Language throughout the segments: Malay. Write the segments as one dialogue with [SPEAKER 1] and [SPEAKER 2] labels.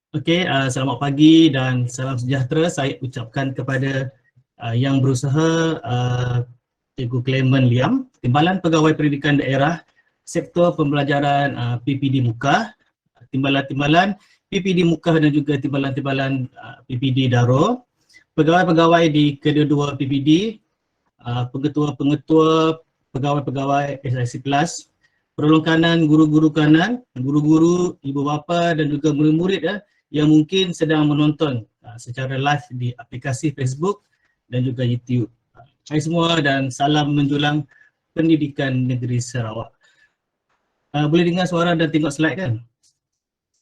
[SPEAKER 1] Okey, selamat pagi dan salam sejahtera saya ucapkan kepada yang berusaha Cikgu Clement Liam, Timbalan Pegawai Pendidikan Daerah, Sektor Pembelajaran PPD Mukah, Timbalan-timbalan PPD Mukah dan juga timbalan-timbalan PPD Daro, pegawai-pegawai di kedua-dua PPD, pengetua-pengetua, pegawai-pegawai SIC Plus, penolong kanan, guru-guru kanan, guru-guru, ibu bapa dan juga murid-murid yang mungkin sedang menonton secara live di aplikasi Facebook dan juga YouTube. Hai semua dan salam menjulang Pendidikan Negeri Sarawak. Boleh dengar suara dan tengok slide kan?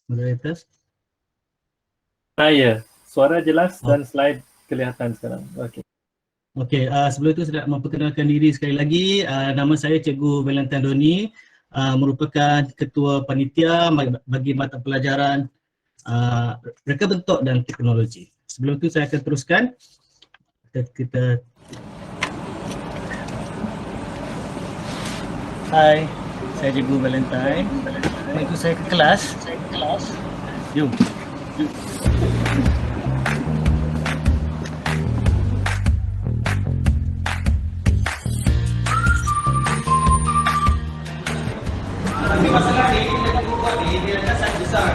[SPEAKER 1] Moderators?
[SPEAKER 2] Ya, suara jelas dan slide kelihatan sekarang. Okey.
[SPEAKER 1] Okey, sebelum itu saya nak memperkenalkan diri sekali lagi. Nama saya Cikgu Valentine Doni, merupakan Ketua Panitia bagi mata pelajaran reka bentuk dan teknologi. Sebelum itu saya akan teruskan. Kita Hai, saya Cikgu Valentine. Ikut saya ke kelas. Jom. Tapi masalah ni, kita buat ni, dia akan sangat besar.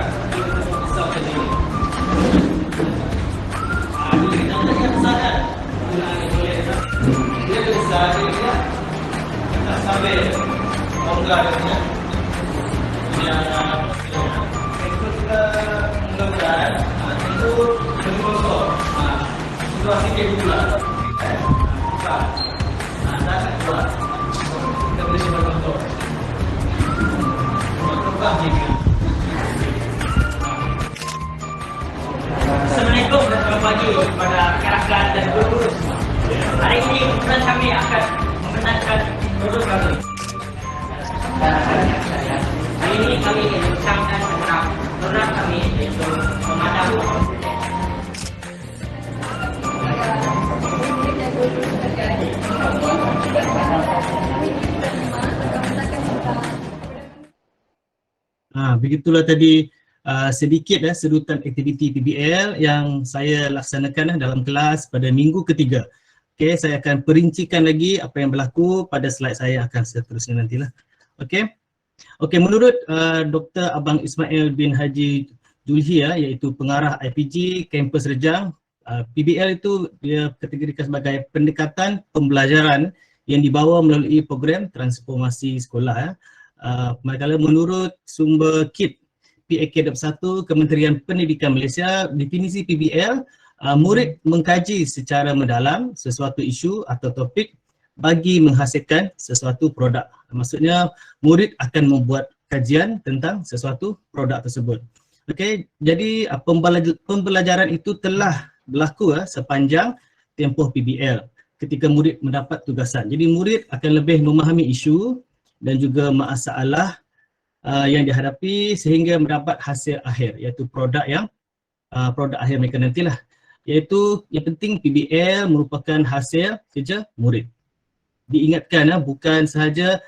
[SPEAKER 1] Besar macam ni. Kita nak yang besar kan? Dia besar, dia tak sampai bongkar dia. Yang ikut kita mudah-mudahan, itu lebih kosong. Situasi dia pula. Tak kuat. Kita boleh cuba contoh.
[SPEAKER 3] Assalamualaikum dan selamat pagi kepada rakan-rakan dan guru-guru semua. Hari ini kemudian kami akan mengenalkan guru kami. Hari ini kami ingin membincangkan tentang program kami iaitu pemadam komputer.
[SPEAKER 1] Begitulah tadi sedikit sedutan aktiviti PBL yang saya laksanakan dalam kelas pada minggu ketiga. Okey, saya akan perincikan lagi apa yang berlaku pada slide saya akan seterusnya nantilah. Okey. Okey, menurut Dr. Abang Ismail bin Haji Julhi iaitu pengarah IPG Kampus Rejang, PBL itu dia kategorikan sebagai pendekatan pembelajaran yang dibawa melalui program transformasi sekolah. Manakala menurut sumber KIT PAK-1 Kementerian Pendidikan Malaysia, definisi PBL, murid mengkaji secara mendalam sesuatu isu atau topik bagi menghasilkan sesuatu produk. Maksudnya murid akan membuat kajian tentang sesuatu produk tersebut. Okey, jadi pembelajaran itu telah berlaku sepanjang tempoh PBL ketika murid mendapat tugasan. Jadi murid akan lebih memahami isu dan juga masalah yang dihadapi sehingga mendapat hasil akhir iaitu produk akhir mereka nantilah. Iaitu yang penting PBL merupakan hasil kerja murid. Diingatkan bukan sahaja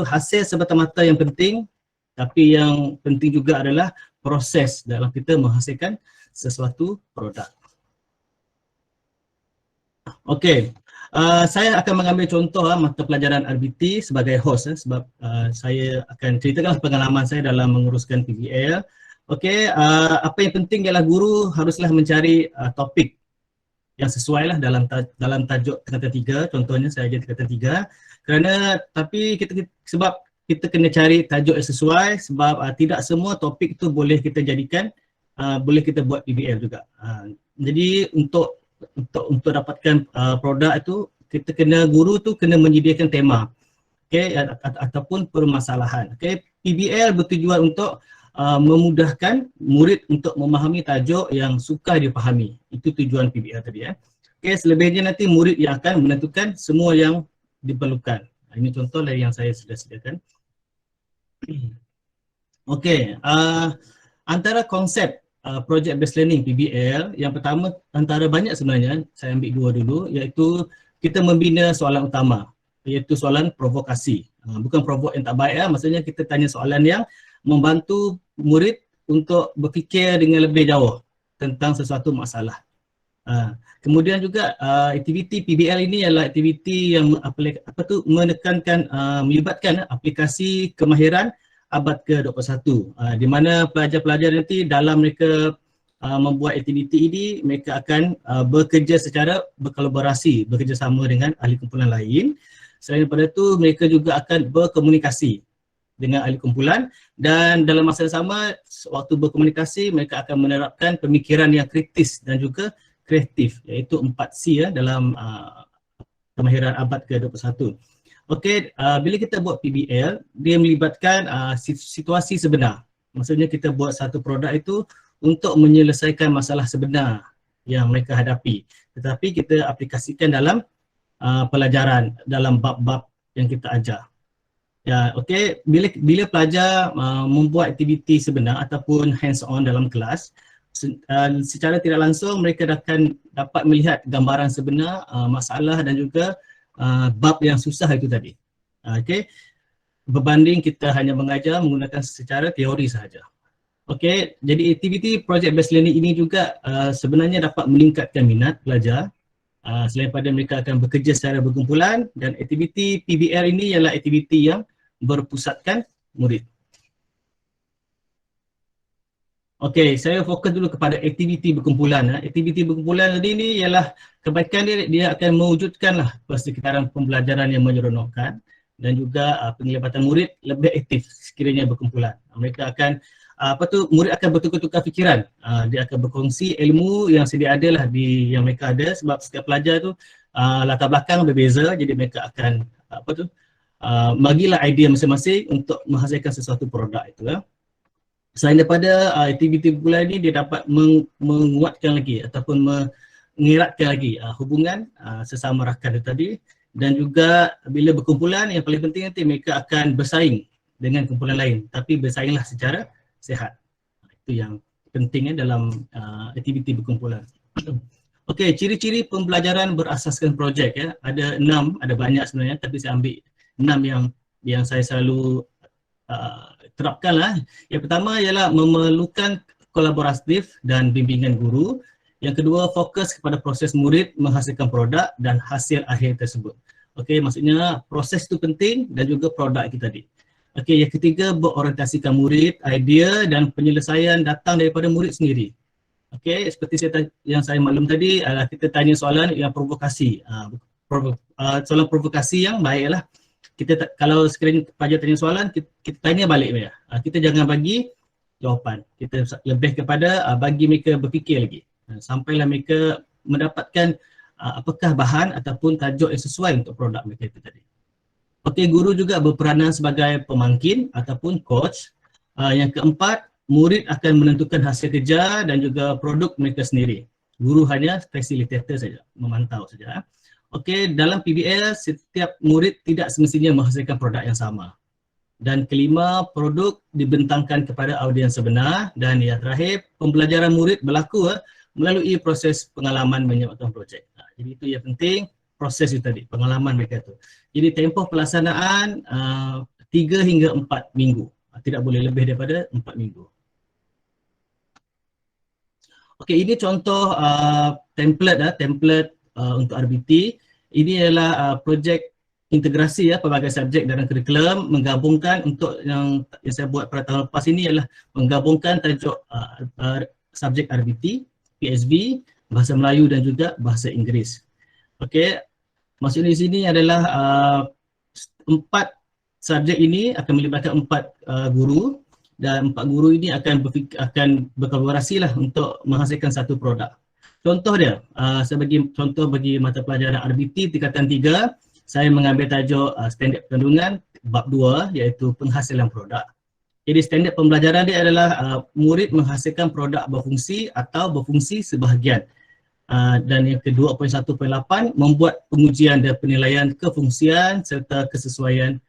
[SPEAKER 1] hasil semata-mata yang penting, tapi yang penting juga adalah proses dalam kita menghasilkan sesuatu produk. Okey. Saya akan mengambil contoh mata pelajaran RBT sebagai host sebab saya akan ceritakan pengalaman saya dalam menguruskan PBL. Okey, apa yang penting ialah guru haruslah mencari topik yang sesuai dalam tajuk tingkatan 3, contohnya saya ajar tingkatan 3. Tapi sebab kita kena cari tajuk yang sesuai sebab tidak semua topik tu boleh kita jadikan, boleh kita buat PBL juga. Jadi untuk dapatkan produk itu guru tu kena menyediakan tema, okey, ataupun permasalahan. Okey, PBL bertujuan untuk memudahkan murid untuk memahami tajuk yang sukar dipahami. Itu tujuan PBL tadi Okey, selebihnya nanti murid yang akan menentukan semua yang diperlukan. Ini contoh dari yang saya sudah sediakan. Okey, antara konsep project based learning PBL, yang pertama antara banyak sebenarnya, saya ambil dua dulu, iaitu kita membina soalan utama, iaitu soalan provokasi. Bukan provok yang tak baik maksudnya kita tanya soalan yang membantu murid untuk berfikir dengan lebih jauh tentang sesuatu masalah. Kemudian juga aktiviti PBL ini adalah aktiviti yang menekankan, melibatkan aplikasi kemahiran abad ke-21, di mana pelajar-pelajar nanti dalam mereka membuat aktiviti ini, mereka akan bekerja secara berkolaborasi, bekerjasama dengan ahli kumpulan lain. Selain daripada itu, mereka juga akan berkomunikasi dengan ahli kumpulan, dan dalam masa yang sama, waktu berkomunikasi, mereka akan menerapkan pemikiran yang kritis dan juga kreatif, iaitu 4C dalam kemahiran abad ke-21. Okey, bila kita buat PBL, dia melibatkan situasi sebenar. Maksudnya kita buat satu produk itu untuk menyelesaikan masalah sebenar yang mereka hadapi. Tetapi kita aplikasikan dalam pelajaran, dalam bab-bab yang kita ajar. Ya, okey, bila pelajar membuat aktiviti sebenar ataupun hands-on dalam kelas, secara tidak langsung mereka akan dapat melihat gambaran sebenar masalah dan juga bab yang susah itu tadi. Okey, berbanding kita hanya mengajar menggunakan secara teori sahaja. Okey, jadi aktiviti project based learning ini juga sebenarnya dapat meningkatkan minat pelajar selain pada mereka akan bekerja secara berkumpulan, dan aktiviti PBL ini ialah aktiviti yang berpusatkan murid. Okey, saya fokus dulu kepada aktiviti berkumpulan. Aktiviti berkumpulan tadi ni ialah kebaikan dia akan mewujudkanlah persekitaran pembelajaran yang menyeronokkan dan juga penglibatan murid lebih aktif sekiranya berkumpulan. Mereka akan murid akan bertukar-tukar fikiran. Dia akan berkongsi ilmu yang sedia ada lah yang mereka ada, sebab setiap pelajar tu latar belakang berbeza, jadi mereka akan bagilah idea masing-masing untuk menghasilkan sesuatu produk itu. Selain daripada aktiviti berkumpulan ini, dia dapat menguatkan lagi ataupun mengeratkan lagi hubungan sesama rakan itu tadi, dan juga bila berkumpulan yang paling penting nanti mereka akan bersaing dengan kumpulan lain, tapi bersainglah secara sihat. Itu yang pentingnya dalam aktiviti berkumpulan. Okey, ciri-ciri pembelajaran berasaskan projek ya. Ada 6, ada banyak sebenarnya, tapi saya ambil 6 yang saya selalu terapkan lah. Yang pertama ialah memerlukan kolaboratif dan bimbingan guru. Yang kedua, fokus kepada proses murid menghasilkan produk dan hasil akhir tersebut. Okey, maksudnya proses itu penting dan juga produk itu tadi. Okey, yang ketiga, berorientasikan murid, idea dan penyelesaian datang daripada murid sendiri. Okey, seperti yang saya maklum tadi, kita tanya soalan yang provokasi. Soalan provokasi yang baiklah. Kalau sekiranya pelajar tanya soalan, kita tanya balik mereka. Kita jangan bagi jawapan. Kita lebih kepada bagi mereka berfikir lagi. Sampailah mereka mendapatkan apakah bahan ataupun tajuk yang sesuai untuk produk mereka itu tadi. Okey, guru juga berperanan sebagai pemangkin ataupun coach. Yang keempat, murid akan menentukan hasil kerja dan juga produk mereka sendiri. Guru hanya facilitator saja, memantau saja. Okey, dalam PBL setiap murid tidak semestinya menghasilkan produk yang sama. Dan kelima, produk dibentangkan kepada audiens sebenar, dan yang terakhir, pembelajaran murid berlaku melalui proses pengalaman menyebabkan projek. Jadi itu yang penting, proses itu tadi, pengalaman mereka tu. Jadi tempoh pelaksanaan 3 hingga 4 minggu. Tidak boleh lebih daripada 4 minggu. Okey, ini contoh template untuk RBT. Ini adalah projek integrasi pelbagai subjek dalam kurikulum, menggabungkan untuk yang saya buat pada tahun lepas ini adalah menggabungkan tajuk subjek RBT, PSV, Bahasa Melayu dan juga Bahasa Inggeris. Okey, maksudnya di sini adalah 4 subjek ini akan melibatkan 4 guru, dan 4 guru ini akan berkolaborasi lah untuk menghasilkan satu produk. Contoh dia, saya bagi contoh bagi mata pelajaran RBT tingkatan 3, saya mengambil tajuk standard kandungan bab 2 iaitu penghasilan produk. Jadi standard pembelajaran dia adalah murid menghasilkan produk berfungsi atau berfungsi sebahagian. Dan yang kedua, poin 1.8, membuat pengujian dan penilaian kefungsian serta kesesuaian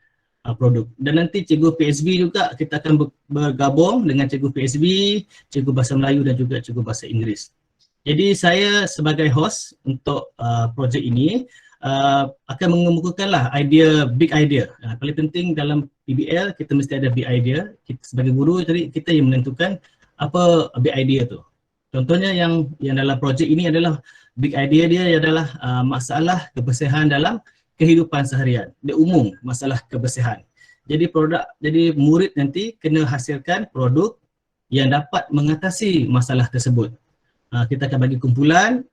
[SPEAKER 1] produk. Dan nanti cikgu PSB juga kita akan bergabung dengan cikgu PSB, cikgu Bahasa Melayu dan juga cikgu Bahasa Inggeris. Jadi saya sebagai host untuk projek ini akan mengemukakanlah big idea. Paling penting dalam PBL kita mesti ada big idea. Kita sebagai guru tadi kita yang menentukan apa big idea tu. Contohnya yang dalam projek ini adalah big idea dia adalah masalah kebersihan dalam kehidupan seharian. Dia umum masalah kebersihan. Jadi murid nanti kena hasilkan produk yang dapat mengatasi masalah tersebut. Kita akan bagi kumpulan.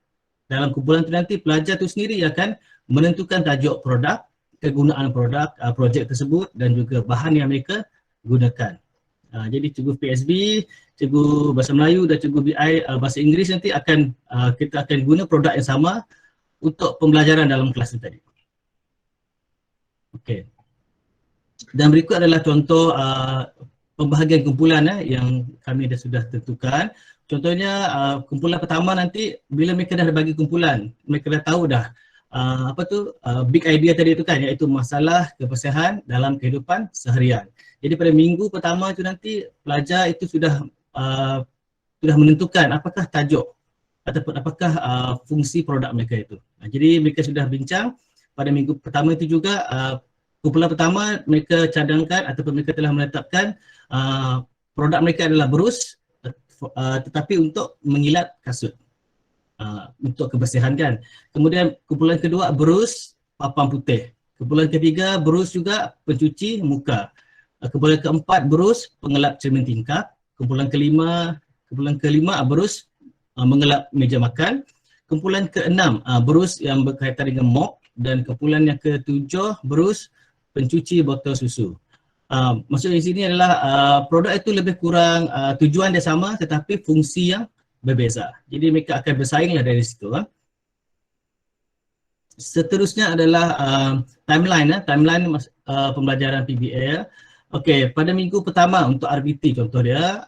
[SPEAKER 1] Dalam kumpulan tu nanti pelajar tu sendiri akan menentukan tajuk produk, kegunaan produk, projek tersebut dan juga bahan yang mereka gunakan. Jadi cikgu PSB, cikgu Bahasa Melayu dan cikgu BI Bahasa Inggeris nanti kita akan guna produk yang sama untuk pembelajaran dalam kelas tadi. Okey. Dan berikut adalah contoh pembahagian kumpulan yang kami sudah tentukan. Contohnya kumpulan pertama nanti bila mereka dah bagi kumpulan, mereka dah tahu dah big idea tadi itu kan, iaitu masalah kebersihan dalam kehidupan seharian. Jadi pada minggu pertama itu nanti pelajar itu sudah menentukan apakah tajuk ataupun apakah fungsi produk mereka itu. Jadi mereka sudah bincang pada minggu pertama itu juga. Kumpulan pertama mereka cadangkan ataupun mereka telah menetapkan produk mereka adalah berus tetapi untuk mengilat kasut. Untuk kebersihan kan. Kemudian kumpulan kedua berus papan putih. Kumpulan ketiga berus juga pencuci muka. Kumpulan keempat berus pengelap cermin tingkap. Kumpulan kelima berus mengelap meja makan. Kumpulan keenam berus yang berkaitan dengan mop, dan kumpulan yang ketujuh berus pencuci botol susu. Maksudnya di sini adalah produk itu lebih kurang tujuan dia sama tetapi fungsi yang berbeza. Jadi mereka akan bersainglah dari situ. Seterusnya adalah timeline pembelajaran PBL. Okey, pada minggu pertama untuk RBT contoh dia,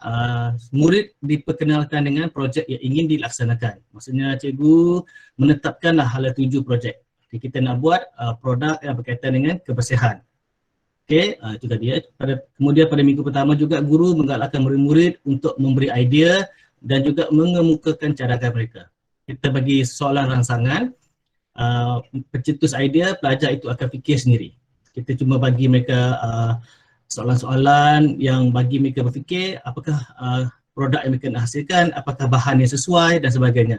[SPEAKER 1] murid diperkenalkan dengan projek yang ingin dilaksanakan. Maksudnya cikgu menetapkanlah hala 7 projek. Jadi kita nak buat produk yang berkaitan dengan kebersihan. Okey, itu tadi ya. Kemudian pada minggu pertama juga guru menggalakkan murid-murid untuk memberi idea dan juga mengemukakan cadangan mereka. Kita bagi soalan rangsangan, pencetus idea, pelajar itu akan fikir sendiri. Kita cuma bagi mereka soalan-soalan yang bagi mereka berfikir apakah produk yang mereka nak hasilkan, apakah bahan yang sesuai dan sebagainya.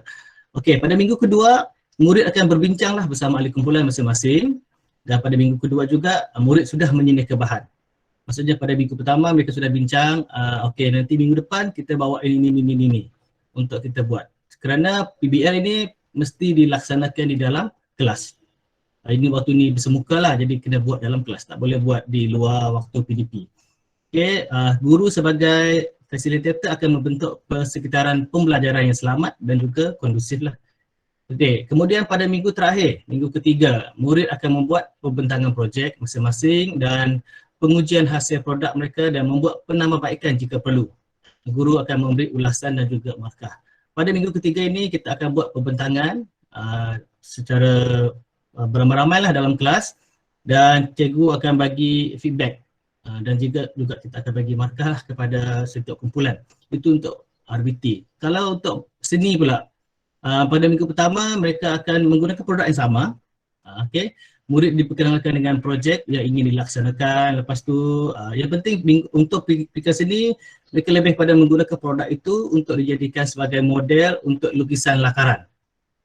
[SPEAKER 1] Okey, pada minggu kedua, murid akan berbincanglah bersama ahli kumpulan masing-masing, dan pada minggu kedua juga murid sudah menyediakan bahan. Maksudnya pada minggu pertama mereka sudah bincang, okey nanti minggu depan kita bawa ini untuk kita buat. Kerana PBL ini mesti dilaksanakan di dalam kelas. Ini waktu ni bersemuka lah, jadi kena buat dalam kelas, tak boleh buat di luar waktu PDP. Okey, guru sebagai fasilitator akan membentuk persekitaran pembelajaran yang selamat dan juga kondusif lah. Okey, kemudian pada minggu terakhir, minggu ketiga, murid akan membuat pembentangan projek masing-masing dan pengujian hasil produk mereka dan membuat penambahbaikan jika perlu. Guru akan memberi ulasan dan juga markah. Pada minggu ketiga ini kita akan buat pembentangan secara beramai-ramai lah dalam kelas, dan cikgu akan bagi feedback dan juga kita akan bagi markah kepada setiap kumpulan. Itu untuk RBT. Kalau untuk seni pula, pada minggu pertama mereka akan menggunakan produk yang sama. Okey, murid diperkenalkan dengan projek yang ingin dilaksanakan. Lepas tu yang penting untuk pikir seni, mereka lebih pada menggunakan produk itu untuk dijadikan sebagai model untuk lukisan lakaran.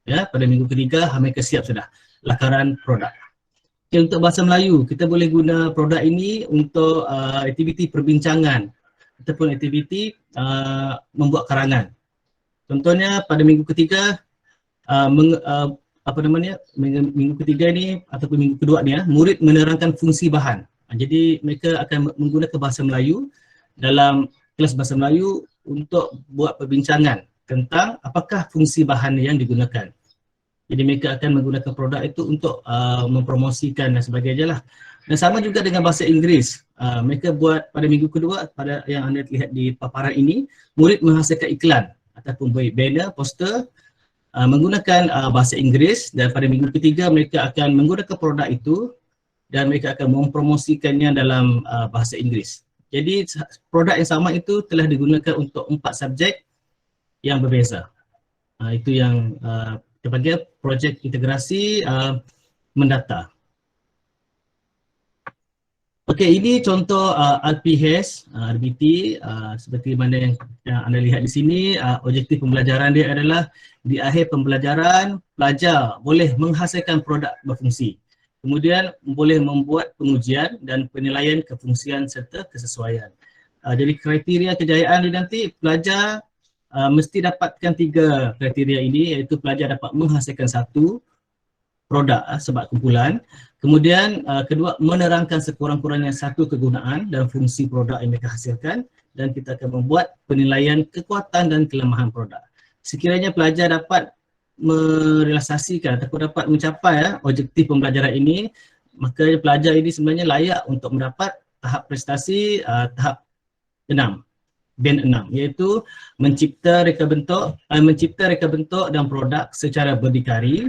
[SPEAKER 1] Ya, pada minggu ketiga mereka siap sudah lakaran produk. Okay, untuk bahasa Melayu, kita boleh guna produk ini untuk aktiviti perbincangan ataupun aktiviti membuat karangan. Contohnya pada minggu ketiga, minggu ketiga ni ataupun minggu kedua ni, murid menerangkan fungsi bahan. Jadi mereka akan menggunakan bahasa Melayu dalam kelas bahasa Melayu untuk buat perbincangan tentang apakah fungsi bahan yang digunakan. Jadi mereka akan menggunakan produk itu untuk mempromosikan dan sebagainya lah. Dan sama juga dengan bahasa Inggeris. Mereka buat pada minggu kedua, pada yang anda lihat di paparan ini, murid menghasilkan iklan ataupun banner, poster menggunakan bahasa Inggeris, dan pada minggu ketiga mereka akan menggunakan produk itu dan mereka akan mempromosikannya dalam bahasa Inggeris. Jadi produk yang sama itu telah digunakan untuk 4 subjek yang berbeza. Itu yang kita panggil projek integrasi mendata. Okey, ini contoh RPHAS, RBT, seperti mana yang anda lihat di sini. Objektif pembelajaran dia adalah di akhir pembelajaran, pelajar boleh menghasilkan produk berfungsi. Kemudian boleh membuat pengujian dan penilaian kefungsian serta kesesuaian. Jadi kriteria kejayaan dia nanti, pelajar mesti dapatkan 3 kriteria ini, iaitu pelajar dapat menghasilkan 1 produk sebab kumpulan. Kemudian kedua, menerangkan sekurang-kurangnya 1 kegunaan dan fungsi produk yang mereka hasilkan, dan kita akan membuat penilaian kekuatan dan kelemahan produk. Sekiranya pelajar dapat merealisasikan ataupun dapat mencapai objektif pembelajaran ini, maka pelajar ini sebenarnya layak untuk mendapat tahap prestasi tahap 6, band 6, iaitu mencipta reka bentuk dan produk secara berdikari,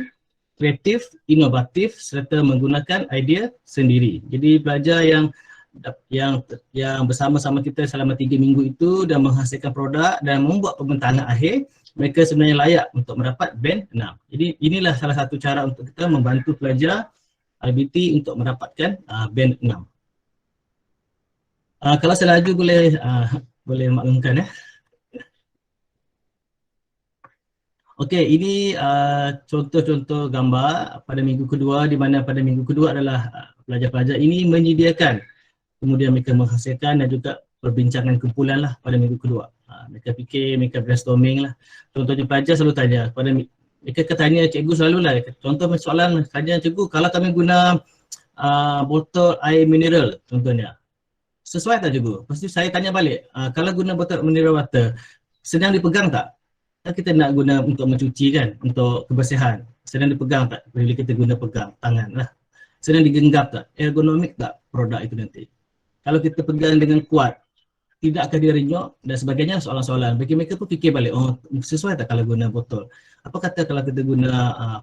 [SPEAKER 1] kreatif, inovatif serta menggunakan idea sendiri. Jadi pelajar yang bersama-sama kita selama 3 minggu itu dan menghasilkan produk dan membuat pembentangan akhir, mereka sebenarnya layak untuk mendapat band 6. Jadi inilah salah satu cara untuk kita membantu pelajar RBT untuk mendapatkan band 6. Kalau saya laju boleh maklumkan ya. Okey, ini contoh-contoh gambar pada minggu kedua, di mana pada minggu kedua adalah pelajar-pelajar ini menyediakan, kemudian mereka menghasilkan dan juga perbincangan kumpulan lah pada minggu kedua. Mereka fikir, mereka brainstorming lah. Contohnya pelajar selalu tanya, mereka tanya cikgu selalu lah, contoh soalan tanya cikgu, kalau kami guna botol air mineral contohnya, sesuai tak cikgu? Pasti saya tanya balik, kalau guna botol mineral water, senang dipegang tak? Kita nak guna untuk mencuci kan, untuk kebersihan, senang dipegang tak? Bila kita guna pegang tangan lah. Senang digenggam tak? Ergonomik tak produk itu nanti? Kalau kita pegang dengan kuat, tidakkah dia renyok dan sebagainya, soalan-soalan. Bagi mereka pun fikir balik, oh sesuai tak kalau guna botol? Apa kata kalau kita guna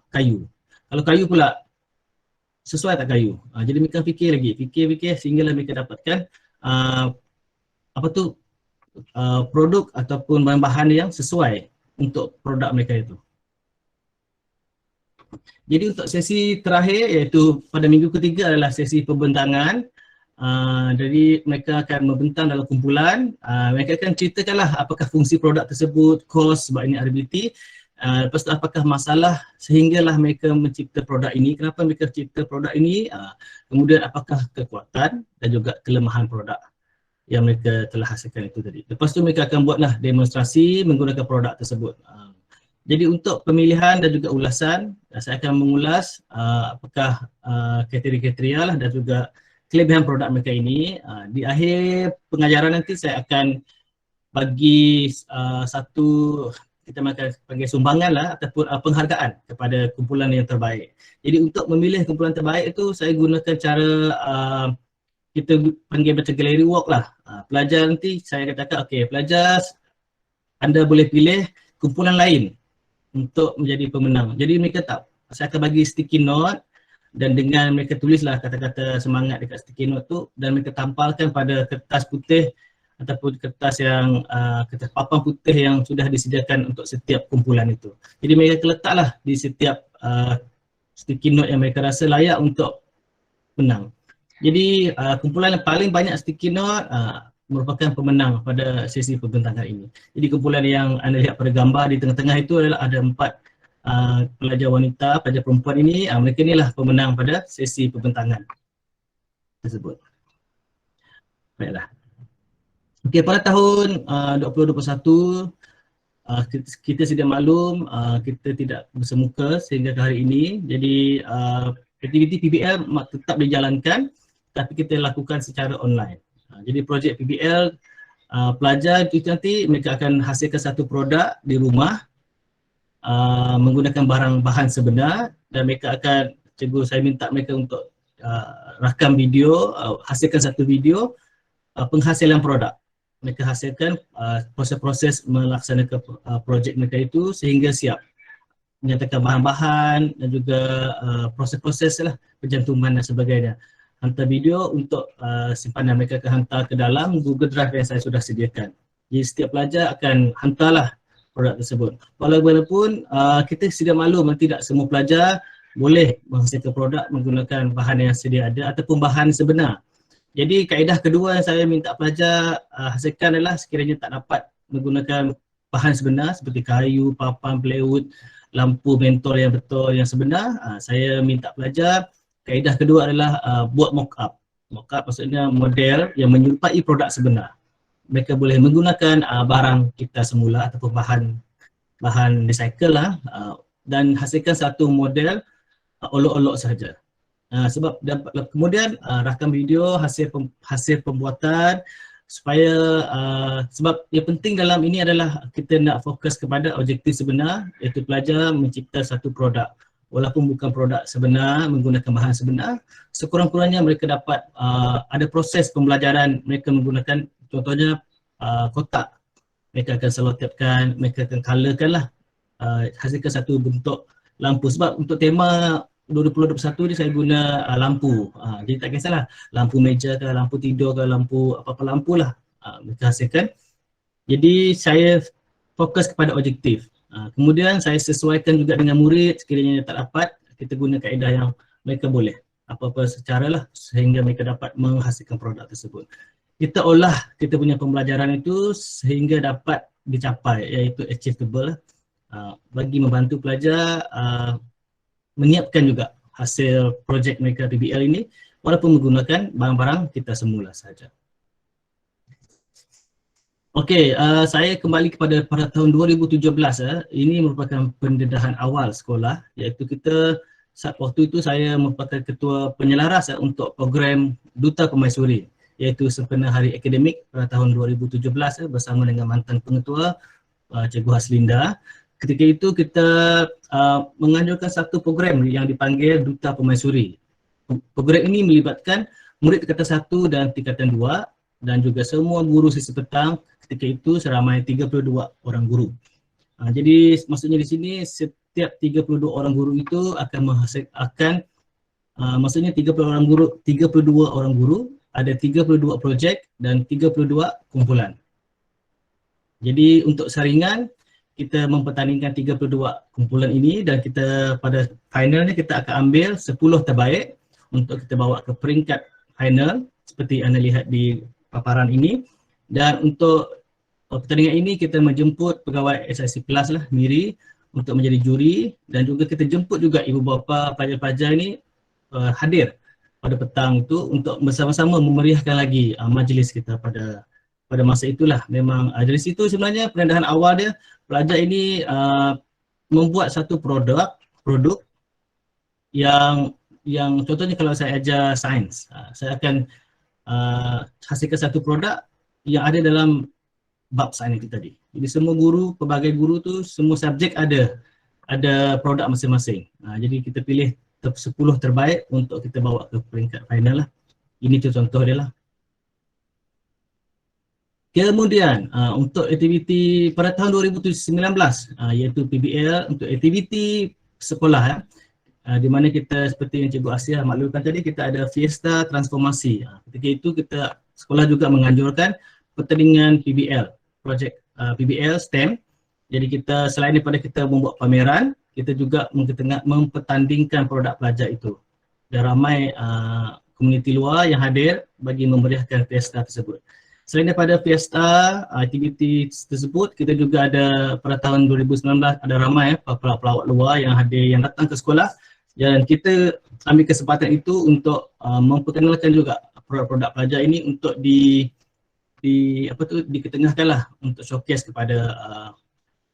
[SPEAKER 1] kayu? Kalau kayu pula, sesuai tak kayu? Jadi mereka fikir lagi, fikir sehinggalah mereka dapatkan produk ataupun bahan-bahan yang sesuai untuk produk mereka itu. Jadi untuk sesi terakhir, iaitu pada minggu ketiga adalah sesi pembentangan. Jadi mereka akan membentang dalam kumpulan, mereka akan ceritakanlah apakah fungsi produk tersebut, kos sebab ini RBT, lepas tu apakah masalah sehinggalah mereka mencipta produk ini, kenapa mereka cipta produk ini, kemudian apakah kekuatan dan juga kelemahan produk yang mereka telah hasilkan itu tadi. Lepas tu mereka akan buatlah demonstrasi menggunakan produk tersebut. Jadi untuk pemilihan dan juga ulasan, saya akan mengulas apakah kriteria-kriteria lah dan juga kelebihan produk mereka ini. Di akhir pengajaran nanti saya akan bagi satu, kita akan panggil sumbangan lah ataupun penghargaan kepada kumpulan yang terbaik. Jadi untuk memilih kumpulan terbaik itu saya gunakan cara kita panggil macam gallery walk lah. Pelajar nanti saya katakan, okey pelajar, anda boleh pilih kumpulan lain untuk menjadi pemenang. Jadi mereka saya akan bagi sticky note dan dengan mereka tulislah kata-kata semangat dekat sticky note tu dan mereka tampalkan pada kertas putih ataupun kertas yang kertas papan putih yang sudah disediakan untuk setiap kumpulan itu. Jadi mereka letaklah di setiap sticky note yang mereka rasa layak untuk menang. Jadi kumpulan yang paling banyak sticky note merupakan pemenang pada sesi pembentangan ini. Jadi kumpulan yang anda lihat pada gambar di tengah-tengah itu adalah ada 4 pelajar wanita, pelajar perempuan ini, mereka inilah pemenang pada sesi pembentangan tersebut. Baiklah. Okey, pada tahun 2021 kita sedia maklum kita tidak bersemuka sehingga ke hari ini. Jadi aktiviti PBL tetap dijalankan tapi kita lakukan secara online. Jadi projek PBL, pelajar itu nanti mereka akan hasilkan satu produk di rumah menggunakan barang-bahan sebenar dan mereka akan, cikgu saya minta mereka untuk rakam video, hasilkan satu video penghasilan produk. Mereka hasilkan proses-proses melaksanakan projek mereka itu sehingga siap menyatakan bahan-bahan dan juga proses-proses lah pencantuman dan sebagainya. Hantar video untuk simpanan, mereka akan hantar ke dalam Google Drive yang saya sudah sediakan. Jadi setiap pelajar akan hantarlah produk tersebut. Walaupun kita sedia maklum tidak semua pelajar boleh menghasilkan produk menggunakan bahan yang sedia ada ataupun bahan sebenar. Jadi kaedah kedua yang saya minta pelajar hasilkan adalah sekiranya tak dapat menggunakan bahan sebenar seperti kayu, papan, plywood, lampu mentol yang betul yang sebenar, saya minta pelajar kaedah kedua adalah buat mock-up. Mock-up maksudnya model yang menyerupai produk sebenar. Mereka boleh menggunakan barang kita semula ataupun bahan recycle lah, dan hasilkan satu model olok-olok sahaja. Sebab kemudian rakam video hasil pembuatan supaya sebab yang penting dalam ini adalah kita nak fokus kepada objektif sebenar, iaitu pelajar mencipta satu produk. Walaupun bukan produk sebenar, menggunakan bahan sebenar, sekurang-kurangnya mereka dapat ada proses pembelajaran mereka menggunakan, contohnya kotak. Mereka akan selotipkan, mereka akan colorkan lah, hasilkan satu bentuk lampu. Sebab untuk tema 2021 ni saya guna lampu, jadi tak kisahlah lampu meja ke, lampu tidur ke, lampu apa-apa lampu lah mereka hasilkan. Jadi saya fokus kepada objektif. Kemudian saya sesuaikan juga dengan murid, sekiranya tak dapat, kita guna kaedah yang mereka boleh apa-apa secara lah sehingga mereka dapat menghasilkan produk tersebut. Kita olah kita punya pembelajaran itu sehingga dapat dicapai, iaitu achievable bagi membantu pelajar menyiapkan juga hasil projek mereka PBL ini walaupun menggunakan barang-barang kita semula sahaja. Okey, saya kembali pada tahun 2017. Ini merupakan pendedahan awal sekolah, iaitu kita saat waktu itu saya merupakan ketua penyelaras untuk program Duta Permaisuri, iaitu sempena hari akademik pada tahun 2017 bersama dengan mantan pengetua Cikgu Haslinda. Ketika itu kita menganjurkan satu program yang dipanggil Duta Permaisuri. Program ini melibatkan murid tingkatan 1 dan tingkatan 2 dan juga semua guru sesi petang. Ketika itu seramai 32 orang guru. Jadi maksudnya di sini setiap 32 orang guru itu akan menghasilkan maksudnya 32 orang guru ada 32 projek dan 32 kumpulan. Jadi untuk saringan kita mempertandingkan 32 kumpulan ini dan kita pada finalnya kita akan ambil 10 terbaik untuk kita bawa ke peringkat final seperti anda lihat di paparan ini. Dan untuk pertandingan ini kita menjemput pegawai SIC Plus lah, MIRI, untuk menjadi juri, dan juga kita jemput juga ibu bapa pelajar-pelajar ini hadir pada petang itu untuk bersama-sama memeriahkan lagi majlis kita pada masa itulah. Memang dari situ sebenarnya pendedahan awal dia, pelajar ini membuat satu produk yang contohnya kalau saya ajar sains, saya akan hasilkan satu produk yang ada dalam bab sains itu tadi. Jadi semua guru, pelbagai guru tu semua subjek ada produk masing-masing. Jadi kita pilih 10 terbaik untuk kita bawa ke peringkat final lah. Ini tu contoh dia lah. Kemudian untuk aktiviti pada tahun 2019 iaitu PBL untuk aktiviti sekolah di mana kita seperti yang Cikgu Asia maklumkan tadi, kita ada Fiesta Transformasi. Ketika itu kita sekolah juga menganjurkan pertandingan PBL, projek PBL STEM. Jadi kita selain daripada kita membuat pameran, kita juga mempertandingkan produk pelajar itu. Dan ramai komuniti luar yang hadir bagi memeriahkan fiesta tersebut. Selain daripada fiesta, aktiviti tersebut, kita juga ada pada tahun 2019 ada ramai pelawak-pelawak luar yang hadir, yang datang ke sekolah, dan kita ambil kesempatan itu untuk memperkenalkan juga produk-produk pelajar ini untuk diketengahkanlah untuk showcase kepada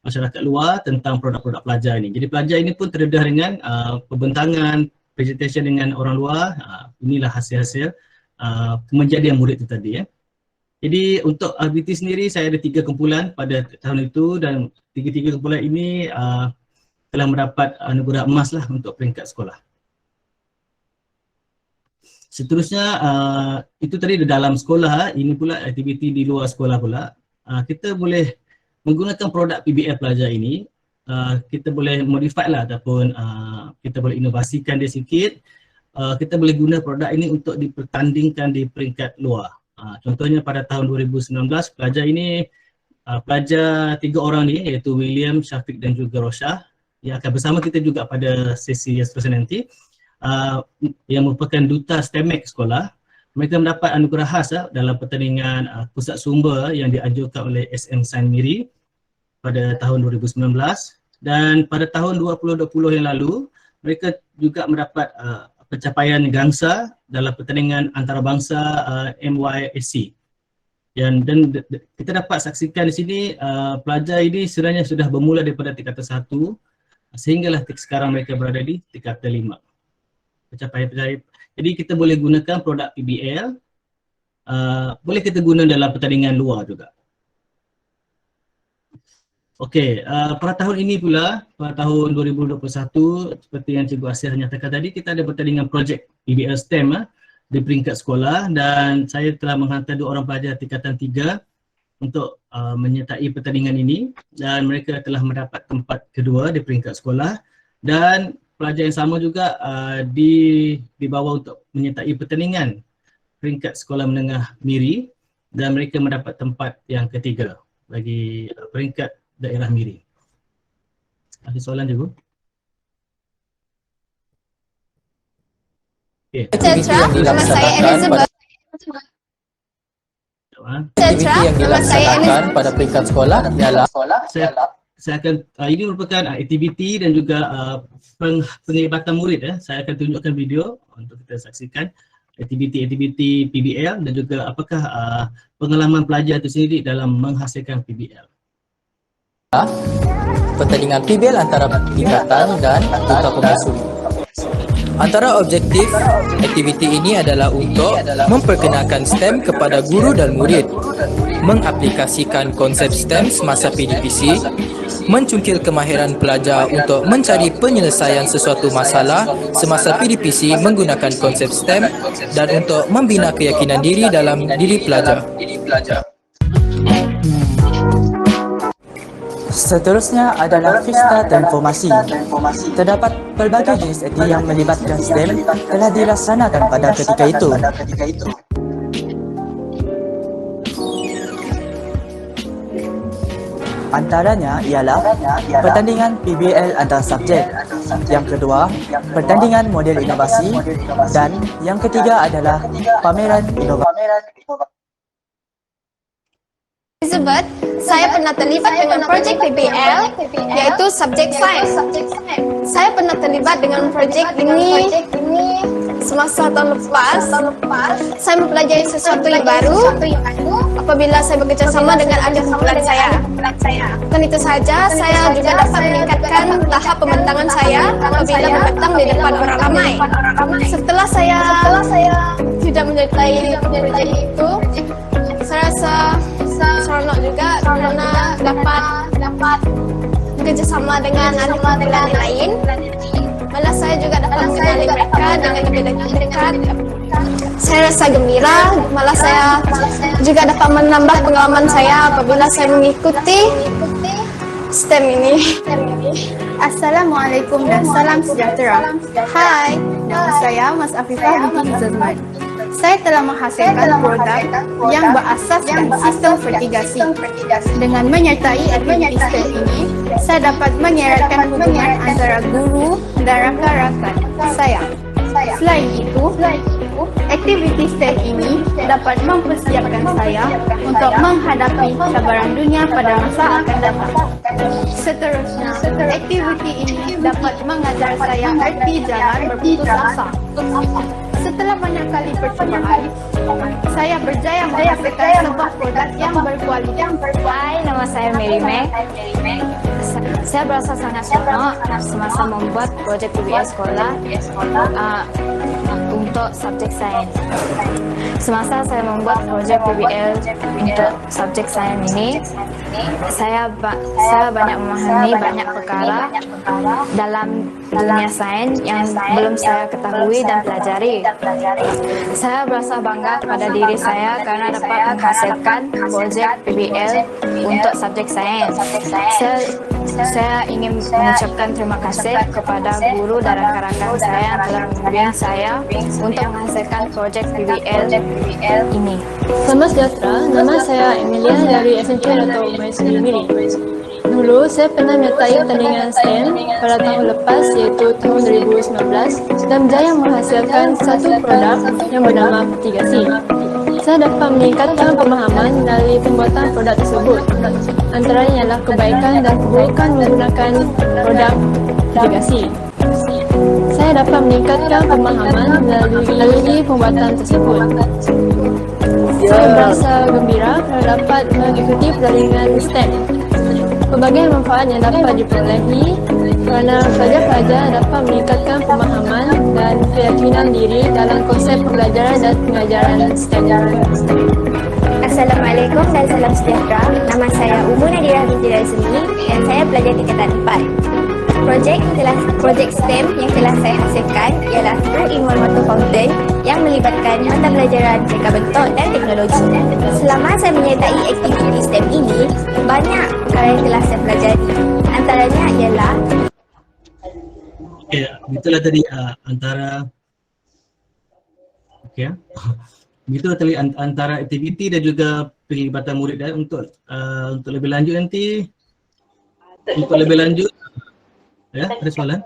[SPEAKER 1] masyarakat luar tentang produk-produk pelajar ini. Jadi pelajar ini pun terdedah dengan pembentangan, presentation dengan orang luar. Inilah hasil-hasil kemejadian murid itu tadi ya. Jadi untuk aktiviti sendiri saya ada 3 kumpulan pada tahun itu, dan 3 kumpulan ini telah mendapat anugerah emas lah untuk peringkat sekolah. Seterusnya itu tadi di dalam sekolah, ini pula aktiviti di luar sekolah pula. Kita boleh menggunakan produk PBL pelajar ini, kita boleh modify lah ataupun kita boleh inovasikan dia sikit. Kita boleh guna produk ini untuk dipertandingkan di peringkat luar. Contohnya pada tahun 2019 pelajar ini, pelajar 3 orang ni iaitu William, Syafiq dan juga Rosyah yang akan bersama kita juga pada sesi yang seterusnya nanti, yang merupakan duta STEMEC sekolah. mereka mendapat anugerah khas dalam pertandingan pusat sumber yang dianjurkan oleh SM Sains Miri pada tahun 2019, dan pada tahun 2020 yang lalu mereka juga mendapat pencapaian gangsa dalam pertandingan antarabangsa MYSC. Dan kita dapat saksikan di sini pelajar ini sebenarnya sudah bermula daripada tingkatan 1 sehinggalah sekarang mereka berada di tingkatan 5. Pencapaian. Jadi kita boleh gunakan produk PBL, boleh kita guna dalam pertandingan luar juga. Okey, pada tahun ini pula, pada tahun 2021, seperti yang Cikgu Asir nyatakan tadi, kita ada pertandingan projek PBL STEM di peringkat sekolah, dan saya telah menghantar 2 orang pelajar tingkatan 3 untuk menyertai pertandingan ini, dan mereka telah mendapat tempat kedua di peringkat sekolah, dan pelajar yang sama juga dibawa untuk menyertai pertandingan peringkat sekolah menengah Miri, dan mereka mendapat tempat yang ketiga bagi peringkat daerah Miri. Ada soalan juga? Okay.
[SPEAKER 4] Aktiviti yang dilaksanakan pada peringkat sekolah ialah
[SPEAKER 1] saya akan ini merupakan aktiviti dan juga penglibatan murid. Saya akan tunjukkan video untuk kita saksikan aktiviti-aktiviti PBL dan juga apakah pengalaman pelajar itu sendiri dalam menghasilkan PBL.
[SPEAKER 4] Pertandingan PBL antara tingkatan dan duta pemaisuri. Antara objektif aktiviti ini adalah untuk memperkenalkan STEM kepada guru dan murid, mengaplikasikan konsep STEM semasa PDPC, mencungkil kemahiran pelajar untuk mencari penyelesaian sesuatu masalah semasa PDPC menggunakan konsep STEM, dan untuk membina keyakinan diri dalam diri pelajar.
[SPEAKER 5] Seterusnya adalah Pesta Transformasi. Terdapat pelbagai jenis aktiviti yang melibatkan STEM telah dilaksanakan pada ketika itu. Antaranya ialah pertandingan PBL antar subjek, yang kedua pertandingan model inovasi, dan yang ketiga adalah pameran inovasi.
[SPEAKER 6] Elizabeth, saya pernah terlibat dengan projek PBL yaitu subjek sains. Saya pernah terlibat dengan projek ini semasa tahun lepas. Saya mempelajari sesuatu yang baru apabila saya bekerjasama dengan ahli kumpulan saya. Dan itu saja, saya juga dapat meningkatkan tahap pembentangan saya apabila membentang di depan orang ramai. Setelah saya sudah menyertai projek itu, saya rasa seronok juga karena dapat bekerjasama dengan ahli lain. Malah saya juga dapat mengenali mereka dengan lebih dekat. Saya rasa gembira, malah saya juga dapat menambah pengalaman saya apabila saya mengikuti STEM ini.
[SPEAKER 7] Assalamualaikum dan salam sejahtera. Hai, nama saya Mas Afifah binti Zazman. Saya telah menghasilkan produk yang berasaskan sistem vertigasi. Dengan menyertai aktiviti STEM ini, saya dapat mengeratkan hubungan antara guru dan rakan-rakan saya. Selain itu, aktiviti STEM ini dapat mempersiapkan saya untuk menghadapi cabaran dunia pada masa akan datang. Seterusnya, aktiviti ini dapat mengajar saya arti jalan berputus asa. Setelah banyak kali percobaan, saya berjaya menghasilkan sebuah produk yang berkualitas.
[SPEAKER 8] Hai, nama saya Mary May. Saya berasa sangat seronok semasa membuat projek PBL sekolah untuk subjek sains. Semasa saya membuat projek PBL untuk subjek sains ini, saya banyak memahami banyak perkara dalam dunia sains yang belum saya ketahui dan pelajari. Saya berasa bangga pada diri saya karena dapat menghasilkan projek PBL untuk subjek sains. Saya ingin mengucapkan terima kasih kepada guru dan rakan-rakan saya yang telah membimbing saya untuk menghasilkan projek PBL ini.
[SPEAKER 9] Selamat sejahtera, nama saya Emilia dari SMK atau Maisuri Miri.
[SPEAKER 8] Dulu saya pernah menyertai pertandingan STEM pada tahun lepas iaitu tahun 2019 dan berjaya menghasilkan satu produk yang bernama Petigasi. Saya dapat meningkatkan pemahaman melalui pembuatan produk tersebut. Antaranya ialah kebaikan dan keburukan menggunakan produk Petigasi. Saya dapat meningkatkan pemahaman melalui pembuatan tersebut. Saya berasa gembira kerana dapat mengikuti pertandingan STEM. Pelbagai manfaat yang dapat diperolehi kerana pelajar-pelajar dapat meningkatkan pemahaman dan keyakinan diri dalam konsep pembelajaran dan pengajaran STEM.
[SPEAKER 9] Assalamualaikum dan salam sejahtera. Nama saya Umu Nadira binti Razmi dan saya pelajar tingkatan 4. Projek STEM yang telah saya hasilkan ialah 2-in-1 water fountain yang melibatkan mata pelajaran reka bentuk dan teknologi. Selama saya menyertai aktiviti STEM ini, banyak perkara yang telah saya pelajari. Antaranya ialah
[SPEAKER 1] Itulah tadi Begitu tadi antara aktiviti dan juga penglibatan murid untuk lebih lanjut nanti. Untuk lebih lanjut ada soalan?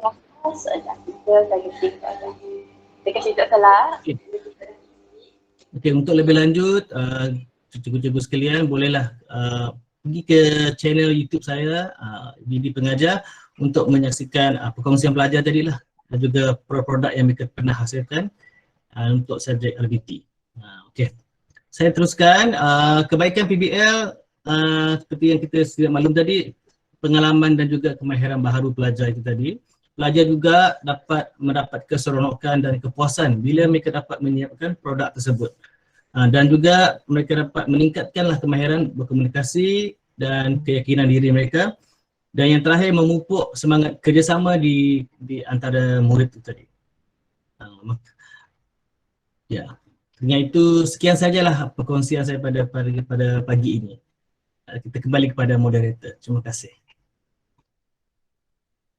[SPEAKER 1] Okey, untuk lebih lanjut cikgu-cikgu sekalian bolehlah pergi ke channel YouTube saya Didi Pengajar untuk menyaksikan perkongsian pelajar tadilah dan juga produk yang mereka pernah hasilkan untuk subjek RBT. Okey. Saya teruskan kebaikan PBL seperti yang kita sudah maklum tadi, pengalaman dan juga kemahiran baharu pelajar itu tadi. Pelajar juga dapat mendapat keseronokan dan kepuasan bila mereka dapat menyiapkan produk tersebut. Dan juga mereka dapat meningkatkanlah kemahiran berkomunikasi dan keyakinan diri mereka. Dan yang terakhir memupuk semangat kerjasama di antara murid itu tadi. Ya, dengan itu sekian sajalah perkongsian saya pada pagi ini. Kita kembali kepada moderator. Terima kasih.